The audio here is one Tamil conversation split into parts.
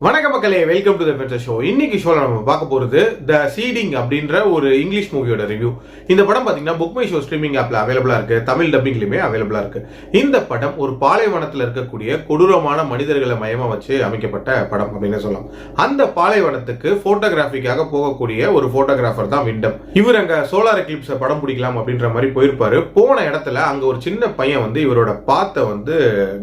வணக்கம் மக்களே, வெல்கம் டு தி ஃபென்சர் ஷோ. இன்னைக்கு ஷோல நம்ம பார்க்க போறது த சீடிங் அப்படின்ற ஒரு இங்கிலீஷ் மூவியோட ரிவ்யூ. இந்த படம் பாத்தீங்கன்னா புக் மை ஷோ ஸ்ட்ரீமிங் ஆப்ல அவைலபிளா இருக்கு, தமிழ் டப்பிங்லயுமே அவைலபிளா இருக்கு. இந்த படம் ஒரு பாலைவனத்தில் இருக்கக்கூடிய கொடூரமான மனிதர்களை மையமா வச்சு அமைக்கப்பட்ட படம் அப்படின்னு சொல்லலாம். அந்த பாலைவனத்துக்கு போட்டோகிராஃபிக்காக போகக்கூடிய ஒரு போட்டோகிராஃபர் தான் விண்டம். இவர் அங்க சோலார் எக்லிப்ஸை படம் பிடிக்கலாம் அப்படின்ற மாதிரி போயிருப்பாரு. போன இடத்துல அங்க ஒரு சின்ன பையன் வந்து இவரோட பாத்தை வந்து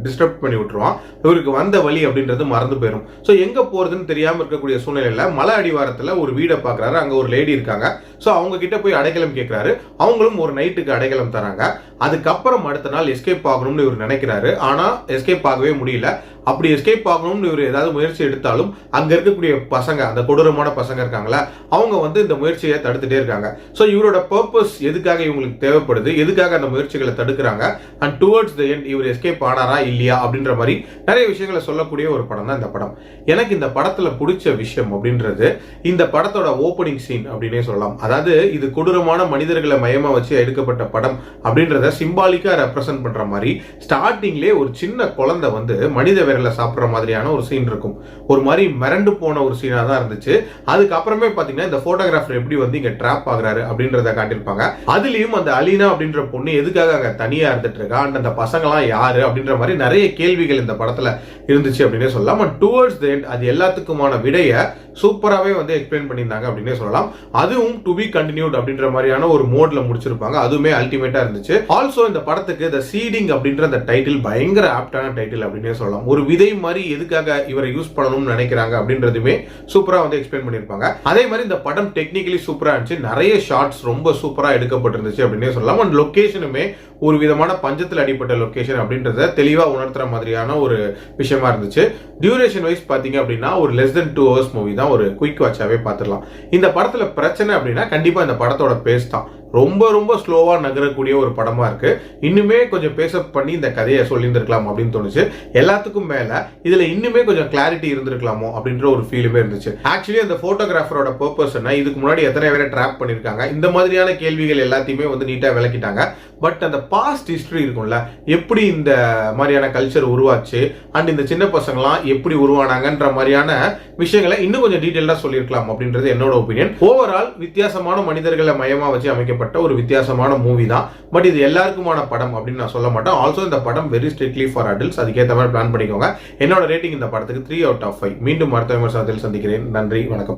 டிஸ்டர்ப் பண்ணி விட்டுருவான். இவருக்கு வந்த வழி அப்படின்றது மறந்து போயிடும். ஸோ எங்க போறதுன்னு தெரியாம இருக்கக்கூடிய சூழ்நிலையில மலை அடிவாரத்துல ஒரு வீடை பாக்குறாரு. அங்க ஒரு லேடி இருக்காங்க. சோ அவங்க கிட்ட போய் அடைக்கலம் கேட்கிறாரு. அவங்களும் ஒரு நைட்டுக்கு அடைக்கலம் தராங்க. அதுக்கப்புறம் அடுத்த நாள் எஸ்கேப் ஆகணும்னு இவர் நினைக்கிறாரு. ஆனா எஸ்கேப் ஆகவே முடியல. அப்படி எஸ்கேப் ஆகணும்னு இவர் ஏதாவது முயற்சி எடுத்தாலும் அங்க இருக்கக்கூடிய பசங்க, அந்த கொடூரமான பசங்க இருக்காங்களா, அவங்க வந்து இந்த முயற்சியை தடுத்துட்டே இருக்காங்க. சோ இவரோட பர்பஸ் எதுக்காக இவங்களுக்கு தேவைப்படுது, எதுக்காக அந்த முயற்சிகளை தடுக்கிறாங்க, அண்ட் டுவர்ட்ஸ் தி எண்ட் இவர் எஸ்கேப் ஆனாரா இல்லையா அப்படின்ற மாதிரி நிறைய விஷயங்களை சொல்லக்கூடிய ஒரு படம் தான் இந்த படம். எனக்கு இந்த படத்துல பிடிச்ச விஷயம் அப்படின்றது இந்த படத்தோட ஓப்பனிங் சீன் அப்படின்னே சொல்லலாம். அதாவது இது கொடூரமான மனிதர்களை மையமா வச்சு எடுக்கப்பட்ட படம் அப்படின்றத சிம்பாலிக்கா ரெப்ரசென்ட் பண்ற மாதிரி ஸ்டார்டிங்லேயே ஒரு சின்ன குழந்தை வந்து மனித விரலை சாப்பிட்ற மாதிரியான ஒரு சீன் இருக்கும். ஒரு மாதிரி மிரண்டு போன ஒரு சீனா தான் இருந்துச்சு. அதுக்கப்புறமே பாத்தீங்கன்னா இந்த போட்டோகிராஃபர் எப்படி வந்து இங்க ட்ராப் ஆகுறாரு அப்படின்றத காட்டியிருப்பாங்க. அதுலயும் அந்த அலீனா அப்படின்ற பொண்ணு எதுக்காக அங்க தனியா இருந்துட்டு இருக்கா, அந்த பசங்களாம் யாரு அப்படின்ற மாதிரி நிறைய கேள்விகள் இந்த படத்துல இருந்துச்சு அப்படின்னே சொல்லலாம். அண்ட் டுவர்ட்ஸ் தி எண்ட் அது எல்லாத்துக்குமான விடைய சூப்பராகவே வந்து எக்ஸ்பிளைன் பண்ணியிருந்தாங்க அப்படின்னே சொல்லலாம். அதுவும் டு பி கண்டினியூட் அப்படின்ற மாதிரியான ஒரு மோட்ல முடிச்சிருப்பாங்க. அதுவுமே அல்டிமேட்டா இருந்துச்சு. ஆல்சோ இந்த படத்துக்கு த சீடிங் அப்படின்ற அந்த டைட்டில் பயங்கர ஆப்டான டைட்டில் அப்படின்னே சொல்லலாம். ஒரு விதை மாதிரி எதுக்காக இவரை யூஸ் பண்ணணும்னு நினைக்கிறாங்க அப்படின்றதுமே சூப்பரா வந்து எக்ஸ்பிளைன் பண்ணியிருப்பாங்க. அதே மாதிரி இந்த படம் டெக்னிக்கலி சூப்பரா இருந்துச்சு. நிறைய ஷார்ட்ஸ் ரொம்ப சூப்பரா எடுக்கப்பட்டிருந்துச்சு அப்படின்னே சொல்லலாம். அண்ட் லொகேஷனுமே ஒரு விதமான பஞ்சத்தில் அடிப்பட்ட லொகேஷன் அப்படின்றத தெளிவா உணர்த்துற மாதிரியான ஒரு விஷயமா இருந்துச்சு. டியூரேஷன் வைஸ் பாத்தீங்க அப்படின்னா ஒரு less than 2 hours மூவி தான். ஒரு குயிக் வாட்சாவே பார்த்துடலாம். இந்த படத்துல பிரச்சனை அப்படின்னா கண்டிப்பா இந்த படத்தோட பேஸ் தான். ரொம்ப ரொம்ப ஸ்லோவா நகரக்கூடிய ஒரு படமா இருக்கு. இன்னுமே கொஞ்சம் பேசப் பண்ணி இந்த கதையை சொல்லியிருந்திருக்கலாம் அப்படின்னு தோணுச்சு. எல்லாத்துக்கும் மேல இதுல இன்னுமே கொஞ்சம் கிளாரிட்டி இருந்திருக்கலாமோ அப்படின்ற ஒரு ஃபீலுமே இருந்துச்சு. ஆக்சுவலி அந்த போட்டோகிராஃபரோட பர்பஸ் என்ன, இதுக்கு முன்னாடி எத்தனை பேரை ட்ராப் பண்ணிருக்காங்க, இந்த மாதிரியான கேள்விகள் எல்லாத்தையுமே வந்து நீட்டா விளக்கிட்டாங்க. பட் அந்த பாஸ்ட் ஹிஸ்டரி இருக்கும்ல, எப்படி இந்த மாதிரியான கல்ச்சர் உருவாச்சு அண்ட் இந்த சின்ன பசங்களாம் எப்படி உருவானாங்கன்ற மாதிரியான விஷயங்களை இன்னும் கொஞ்சம் டீடைலா சொல்லியிருக்கலாம் அப்படின்றது என்னோட ஒப்பீனியன். ஓவரால் வித்தியாசமான மனிதர்களை மையமா வச்சு அமைக்கப்பட்ட ஒரு வித்தியாசமான மூவி தான். பட் இது எல்லாருக்குமான படம் அப்படின்னு நான் சொல்ல மாட்டேன். ஆல்சோ இந்த படம் வெரி ஸ்ட்ரிக்ட்லி ஃபார் அடல்ட்ஸ். அதுக்கேற்ற மாதிரி பிளான் பண்ணிக்கோங்க. என்னோட ரேட்டிங் இந்த படத்துக்கு 3 out of 5. மீண்டும் அடுத்த விமர்சனத்தில் சந்திக்கிறேன். நன்றி, வணக்கம்.